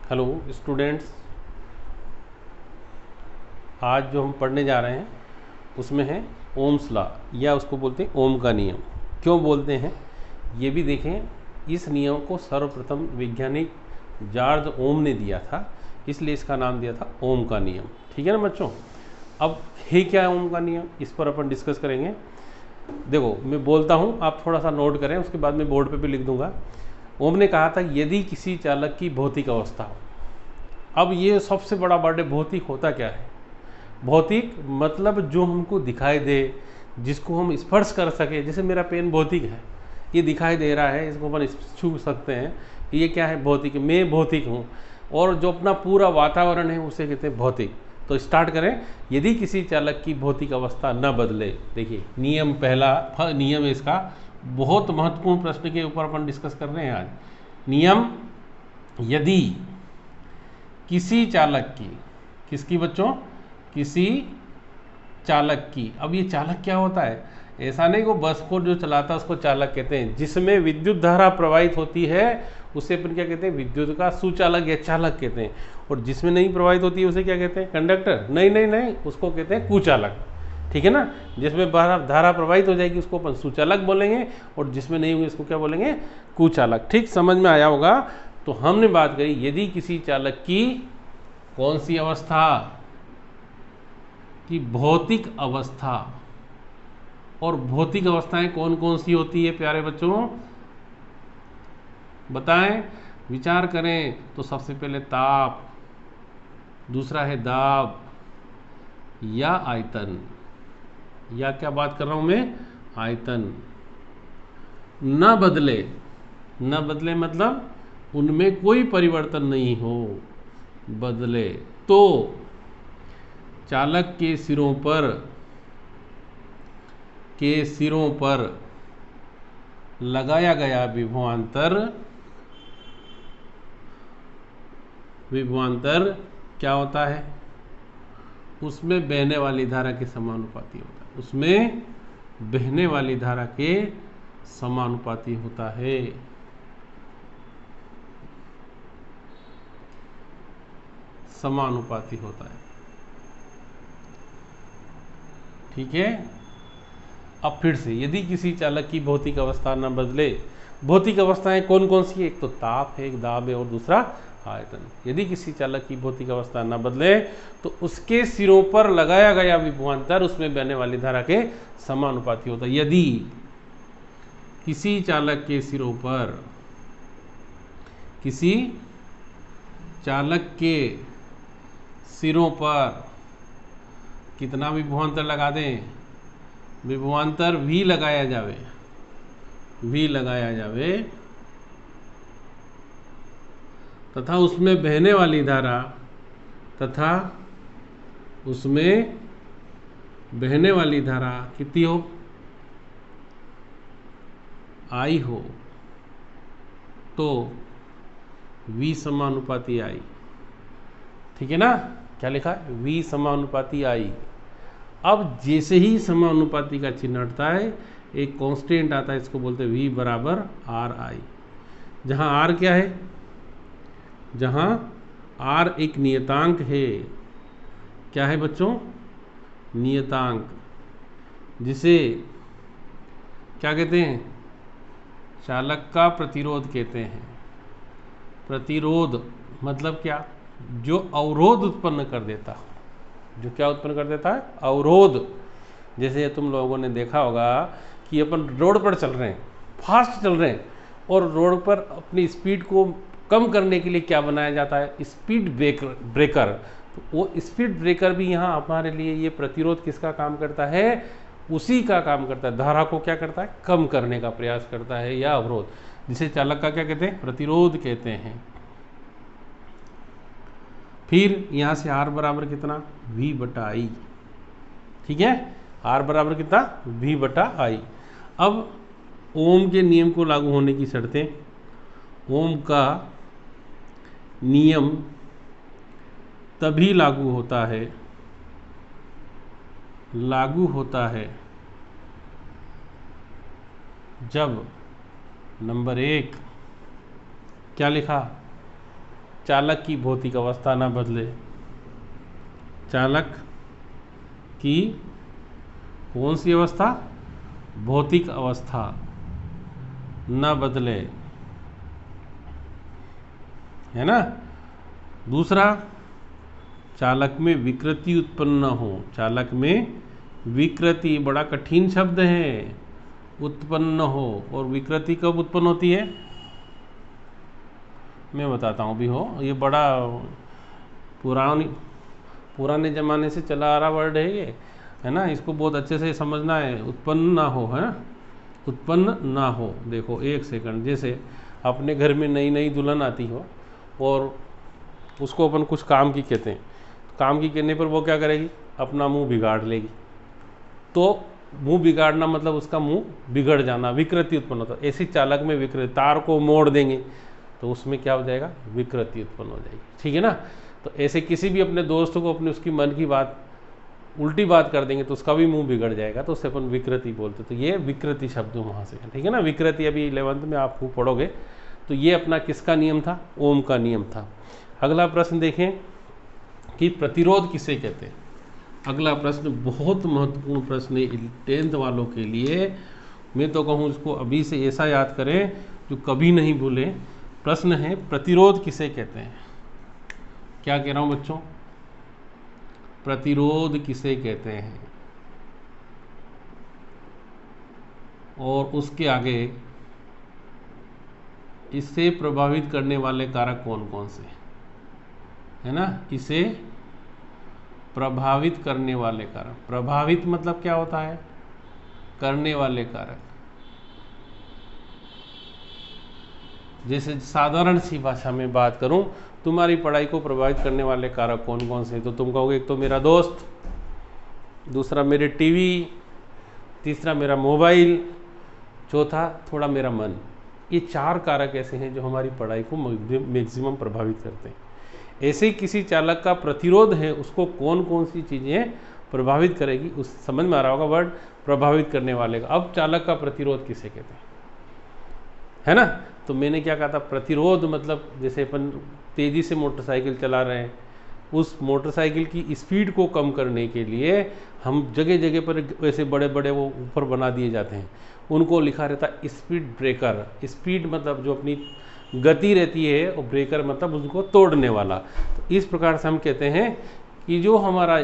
Hello students, आज जो हम पढ़ने जा रहे हैं उसमें है ओम्स लॉ, या उसको बोलते हैं ओम का नियम। क्यों बोलते हैं ये भी देखें। इस नियम को सर्वप्रथम वैज्ञानिक जॉर्ज ओम ने दिया था, इसलिए इसका नाम दिया था ओम का नियम। ठीक है ना बच्चों। अब है क्या है ओम का नियम, इस पर अपन डिस्कस करेंगे। देखो मैं बोलता हूँ, आप थोड़ा सा नोट करें, उसके बाद मैं बोर्ड पे भी लिख दूंगा। ओम ने कहा था यदि किसी चालक की भौतिक अवस्था हो। अब ये सबसे बड़ा वर्ड है भौतिक। होता क्या है भौतिक? मतलब जो हमको दिखाई दे, जिसको हम स्पर्श कर सके। जैसे मेरा पेन भौतिक है, ये दिखाई दे रहा है, इसको अपन छू सकते हैं, ये क्या है? भौतिक। मैं भौतिक हूँ, और जो अपना पूरा वातावरण है उसे कहते हैं भौतिक। तो स्टार्ट करें। यदि किसी चालक की भौतिक अवस्था न बदले, देखिए नियम पहला नियम है इसका, बहुत महत्वपूर्ण प्रश्न के ऊपर अपन डिस्कस कर रहे हैं आज। नियम, यदि किसी चालक की, किसकी बच्चों? किसी चालक की। अब ये चालक क्या होता है? ऐसा नहीं, वो बस को जो चलाता है उसको चालक कहते हैं। जिसमें विद्युत धारा प्रवाहित होती है उसे अपन क्या कहते हैं? विद्युत का सुचालक या चालक कहते हैं। और जिसमें नहीं प्रवाहित होती है उसे क्या कहते हैं? कंडक्टर। नहीं नहीं नहीं, उसको कहते हैं कुचालक। ठीक है ना। जिसमें धारा प्रवाहित हो जाएगी उसको अपन सुचालक बोलेंगे, और जिसमें नहीं होगी उसको क्या बोलेंगे? कुचालक। ठीक, समझ में आया होगा। तो हमने बात करी यदि किसी चालक की कौन सी अवस्था? की भौतिक अवस्था। और भौतिक अवस्थाएं कौन कौन सी होती है प्यारे बच्चों? बताएं, विचार करें। तो सबसे पहले ताप, दूसरा है दाब या आयतन। या क्या बात कर रहा हूं मैं? आयतन। न बदले, न बदले मतलब उनमें कोई परिवर्तन नहीं हो, बदले तो चालक के सिरों पर लगाया गया विभवांतर क्या होता है? उसमें बहने वाली धारा के समानुपाती होता है। उसमें बहने वाली धारा के समानुपाती होता है। समानुपाती होता है। ठीक है। अब फिर से, यदि किसी चालक की भौतिक अवस्था न बदले। भौतिक अवस्थाएं कौन कौन सी है? एक तो ताप है, एक दाब है, और दूसरा आयतन। यदि किसी चालक की भौतिक अवस्था न बदले तो उसके सिरों पर लगाया गया विभवांतर उसमें बहने वाली धारा के समानुपाती होता है। यदि किसी चालक के सिरों पर, किसी चालक के सिरों पर कितना विभवांतर लगा दें? विभवांतर V लगाया जावे, तथा उसमें बहने वाली धारा कितनी हो? I हो, तो V समानुपाती I। ठीक है ना। क्या लिखा है? V समानुपाती I। अब जैसे ही समानुपाती का चिन्ह हटता है एक कांस्टेंट आता है, इसको बोलते हैं V बराबर RI। जहाँ R क्या है? जहाँ R एक नियतांक है। क्या है बच्चों? नियतांक, जिसे क्या कहते हैं? चालक का प्रतिरोध कहते हैं। प्रतिरोध मतलब क्या? जो अवरोध उत्पन्न कर देता। जो क्या उत्पन्न कर देता है? अवरोध। जैसे तुम लोगों ने देखा होगा कि अपन रोड पर चल रहे हैं, फास्ट चल रहे हैं, और रोड पर अपनी स्पीड को कम करने के लिए क्या बनाया जाता है? Speed breaker. तो वो स्पीड ब्रेकर भी यहाँ हमारे लिए, ये प्रतिरोध किसका काम करता है? उसी का काम करता है। धारा को क्या करता है? कम करने का प्रयास करता है, या अवरोध, जिसे चालक का क्या कहते हैं? प्रतिरोध कहते हैं। फिर यहाँ से R बराबर कितना? V बटा I। ठीक है, R बराबर कितना? V बटा I। अब ओम के नियम को लागू होने की शर्तें। ओम का नियम तभी लागू होता है जब नंबर 1 क्या लिखा? चालक की भौतिक अवस्था ना बदले, चालक की कौन सी अवस्था, भौतिक अवस्था न बदले, है ना। दूसरा, चालक में विकृति उत्पन्न न हो, चालक में विकृति बड़ा कठिन शब्द है, उत्पन्न हो। और विकृति कब उत्पन्न होती है, मैं बताता हूँ भी हो, ये बड़ा पुराने ज़माने से चला आ रहा वर्ड है ये, है ना, इसको बहुत अच्छे से समझना है। उत्पन्न ना हो, है ना, उत्पन्न ना हो। देखो एक सेकंड, जैसे अपने घर में नई नई दुल्हन आती हो और उसको अपन कुछ काम की कहते हैं, काम की कहने पर वो क्या करेगी, अपना मुंह बिगाड़ लेगी। तो मुंह बिगाड़ना मतलब उसका मुंह बिगड़ जाना, विकृति उत्पन्न होता है। ऐसी चालक में विकृति, तार को मोड़ देंगे तो उसमें क्या हो जाएगा, विकृति उत्पन्न हो जाएगी, ठीक है ना। तो ऐसे किसी भी अपने दोस्त को अपने उसकी मन की बात उल्टी बात कर देंगे तो उसका भी मुंह बिगड़ जाएगा, तो उससे अपन विकृति बोलते। तो ये विकृति शब्द वहाँ से, ठीक है ना। विकृति अभी 11th में आप खूब पढ़ोगे। तो ये अपना किसका नियम था, ओम का नियम था। अगला प्रश्न देखें कि प्रतिरोध किसे कहते हैं। अगला प्रश्न बहुत महत्वपूर्ण प्रश्न है 10th वालों के लिए। मैं तो कहूँ इसको अभी से ऐसा याद करें जो कभी नहीं भूलें। प्रश्न है, प्रतिरोध किसे कहते हैं। क्या कह रहा हूँ बच्चों, प्रतिरोध किसे कहते हैं। और उसके आगे इससे प्रभावित करने वाले कारक कौन कौन से, है ना। इसे प्रभावित करने वाले कारक, प्रभावित मतलब क्या होता है, करने वाले कारक। जैसे साधारण सी भाषा में बात करूं, तुम्हारी पढ़ाई को प्रभावित करने वाले कारक कौन कौन से, तो तुम कहोगे एक तो मेरा दोस्त, दूसरा मेरे टीवी, तीसरा मेरा मोबाइल, चौथा थोड़ा मेरा मन। ये 4 कारक ऐसे हैं जो हमारी पढ़ाई को मैक्सिमम प्रभावित करते हैं। ऐसे किसी चालक का प्रतिरोध है, उसको कौन कौन सी चीज़ें प्रभावित करेगी, उस समझ में आ रहा होगा वर्ड, प्रभावित करने वाले का। अब चालक का प्रतिरोध किसे कहते हैं, है ना। तो मैंने क्या कहा था, प्रतिरोध मतलब जैसे अपन तेज़ी से मोटरसाइकिल चला रहे हैं, उस मोटरसाइकिल की स्पीड को कम करने के लिए हम जगह जगह पर ऐसे बड़े बड़े वो ऊपर बना दिए जाते हैं, उनको लिखा रहता है स्पीड ब्रेकर। स्पीड मतलब जो अपनी गति रहती है, और ब्रेकर मतलब उसको तोड़ने वाला। तो इस प्रकार से हम कहते हैं कि जो हमारा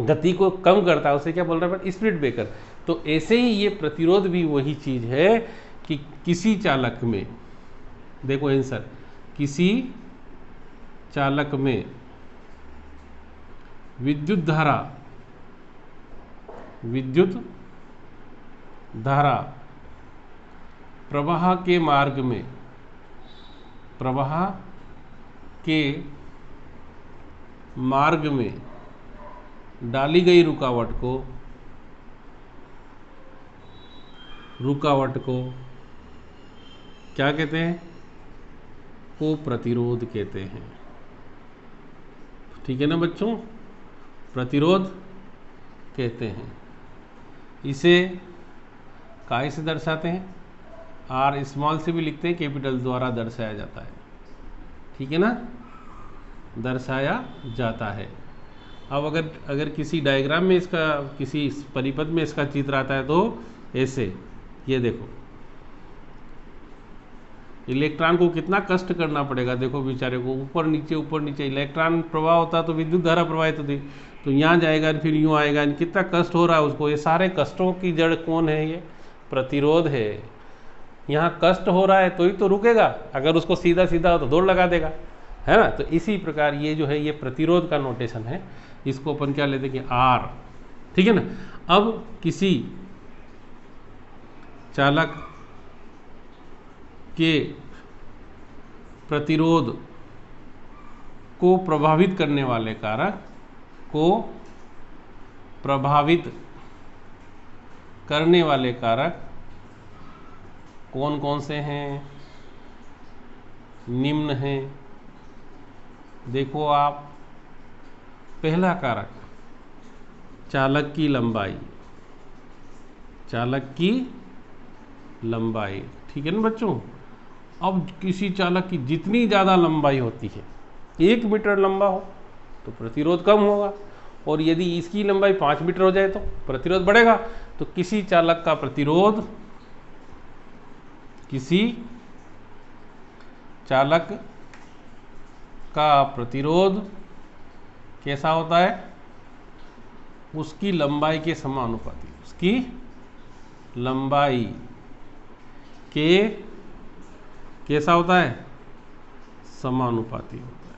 गति को कम करता है उसे क्या बोल रहे हैं, स्पीड ब्रेकर। तो ऐसे ही ये प्रतिरोध भी वही चीज़ है कि किसी चालक में, देखो आंसर, किसी चालक में विद्युत धारा प्रवाह के मार्ग में, प्रवाह के मार्ग में डाली गई रुकावट को क्या कहते हैं, को प्रतिरोध कहते हैं। ठीक है ना बच्चों, प्रतिरोध कहते हैं। इसे काय से दर्शाते हैं, आर स्मॉल से भी लिखते हैं, कैपिटल द्वारा दर्शाया जाता है, ठीक है ना, दर्शाया जाता है। अब अगर किसी डायग्राम में इसका, किसी परिपथ में इसका चित्र आता है तो ऐसे, ये देखो इलेक्ट्रॉन को कितना कष्ट करना पड़ेगा, देखो बेचारे को, ऊपर नीचे इलेक्ट्रॉन प्रवाह होता तो विद्युत धारा प्रवाहित होती, तो यहाँ जाएगा फिर यूँ आएगा, कितना कष्ट हो रहा है उसको। ये सारे कष्टों की जड़ कौन है, ये प्रतिरोध है। यहाँ कष्ट हो रहा है तो ही तो रुकेगा, अगर उसको सीधा सीधा हो तो दौड़ लगा देगा, है ना। तो इसी प्रकार ये जो है ये प्रतिरोध का नोटेशन है, इसको अपन क्या लेते हैं कि आर, ठीक है ना। अब किसी चालक के प्रतिरोध को प्रभावित करने वाले कारक, को प्रभावित करने वाले कारक कौन कौन से हैं, निम्न हैं। देखो आप, पहला कारक चालक की लंबाई, चालक की लंबाई, ठीक है ना बच्चों। अब किसी चालक की जितनी ज़्यादा लंबाई होती है, 1 मीटर लंबा हो तो प्रतिरोध कम होगा, और यदि इसकी लंबाई 5 मीटर हो जाए तो प्रतिरोध बढ़ेगा। तो किसी चालक का प्रतिरोध, किसी चालक का प्रतिरोध कैसा होता है? उसकी लंबाई के समानुपाती, उसकी लंबाई के कैसा होता है? समानुपाती होता है,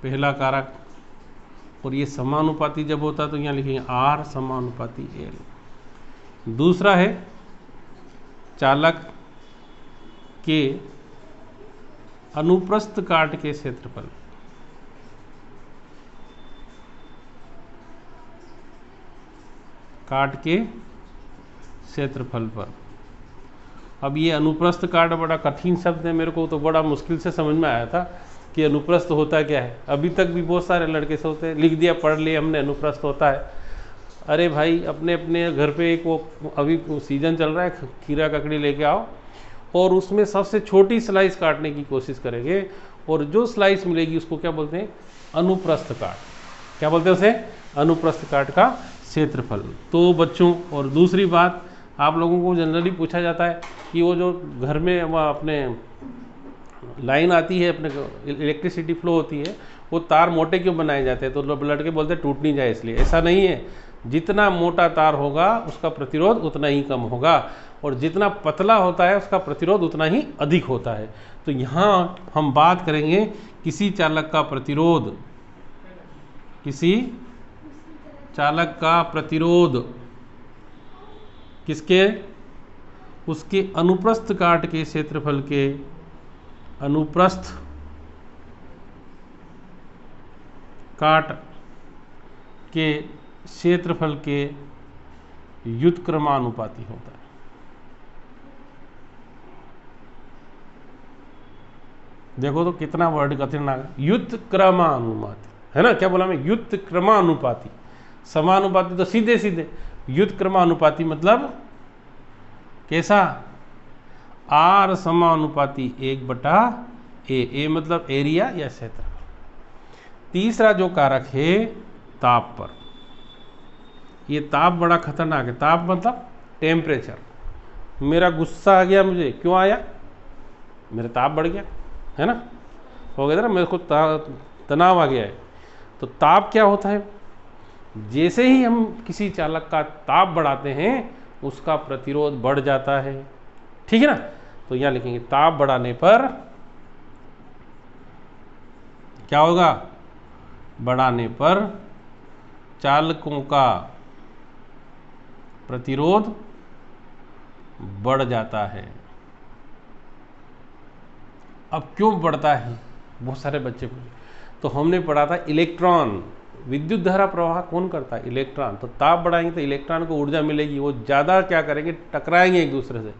पहला कारक। और ये समानुपाती जब होता है तो यहाँ लिखेंगे R समानुपाती L। दूसरा है चालक के अनुप्रस्थ काट के क्षेत्रफल, काट के क्षेत्रफल पर। अब ये अनुप्रस्थ काट बड़ा कठिन शब्द है, मेरे को तो बड़ा मुश्किल से समझ में आया था कि अनुप्रस्थ होता क्या है। अभी तक भी बहुत सारे लड़के सोचते हैं, लिख दिया, पढ़ लिया हमने, अनुप्रस्थ होता है। अरे भाई, अपने अपने घर पे एक वो अभी सीजन चल रहा है, खीरा ककड़ी लेके आओ और उसमें सबसे छोटी स्लाइस काटने की कोशिश करेंगे, और जो स्लाइस मिलेगी उसको क्या बोलते हैं? अनुप्रस्थ काट। क्या बोलते हैं उसे? अनुप्रस्थ काट का क्षेत्रफल। तो बच्चों, और दूसरी बात, आप लोगों को जनरली पूछा जाता है कि वो जो घर में वह अपने लाइन आती है, अपने इलेक्ट्रिसिटी फ्लो होती है, वो तार मोटे क्यों बनाए जाते हैं? तो लड़के बोलते हैं टूट नहीं जाए इसलिए। ऐसा नहीं है, जितना मोटा तार होगा उसका प्रतिरोध उतना ही कम होगा, और जितना पतला होता है उसका प्रतिरोध उतना ही अधिक होता है। तो यहाँ हम बात करेंगे किसी चालक का प्रतिरोध, किसी चालक का प्रतिरोध किसके? उसके अनुप्रस्थ काट के क्षेत्रफल के, अनुप्रस्थ काट के क्षेत्रफल के व्युत्क्रमानुपाती होता है। देखो तो कितना वर्ड कठिन आ गया, व्युत्क्रमानुपाती, है ना? क्या बोला मैं? व्युत्क्रमानुपाती। समानुपाती तो सीधे सीधे, व्युत्क्रमानुपाती मतलब कैसा? R समानुपाती 1/A। ए मतलब एरिया या क्षेत्र। तीसरा जो कारक है ताप पर, ये ताप बड़ा खतरनाक है। ताप मतलब टेम्परेचर। मेरा गुस्सा आ गया, मुझे क्यों आया? मेरा ताप बढ़ गया, है ना? हो गया था ना, मेरे को तनाव आ गया है। तो ताप क्या होता है? जैसे ही हम किसी चालक का ताप बढ़ाते हैं उसका प्रतिरोध बढ़ जाता है, ठीक है ना? तो यहाँ लिखेंगे ताप बढ़ाने पर क्या होगा? बढ़ाने पर चालकों का प्रतिरोध बढ़ जाता है। अब क्यों बढ़ता है? बहुत सारे बच्चे पूछे। तो हमने पढ़ा था इलेक्ट्रॉन, विद्युत धारा प्रवाह कौन करता है? इलेक्ट्रॉन। तो ताप बढ़ाएंगे तो इलेक्ट्रॉन को ऊर्जा मिलेगी, वो ज़्यादा क्या करेंगे? टकराएंगे एक दूसरे से।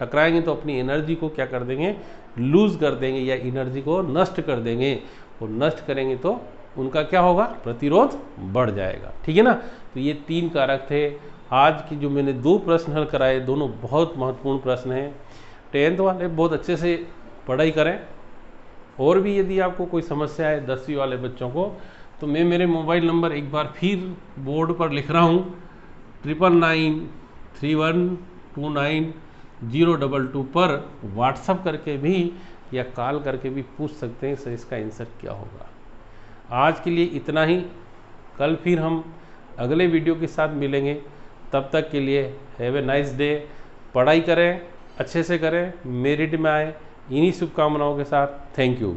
टकराएंगे तो अपनी एनर्जी को क्या कर देंगे? लूज कर देंगे, या एनर्जी को नष्ट कर देंगे। और नष्ट करेंगे तो उनका क्या होगा? प्रतिरोध बढ़ जाएगा, ठीक है ना? तो ये 3 कारक थे। आज की जो मैंने 2 प्रश्न हल कराए, दोनों बहुत महत्वपूर्ण प्रश्न हैं। 10th वाले बहुत अच्छे से पढ़ाई करें, और भी यदि आपको कोई समस्या है 10वीं वाले बच्चों को, तो मैं मेरे मोबाइल नंबर एक बार फिर बोर्ड पर लिख रहा हूँ, 99913129 पर व्हाट्सअप करके भी या कॉल करके भी पूछ सकते हैं सर इसका आंसर क्या होगा। आज के लिए इतना ही, कल फिर हम अगले वीडियो के साथ मिलेंगे। तब तक के लिए हैव ए नाइस डे। पढ़ाई करें, अच्छे से करें, मेरिट में आए, इन्हीं शुभकामनाओं के साथ। Thank you.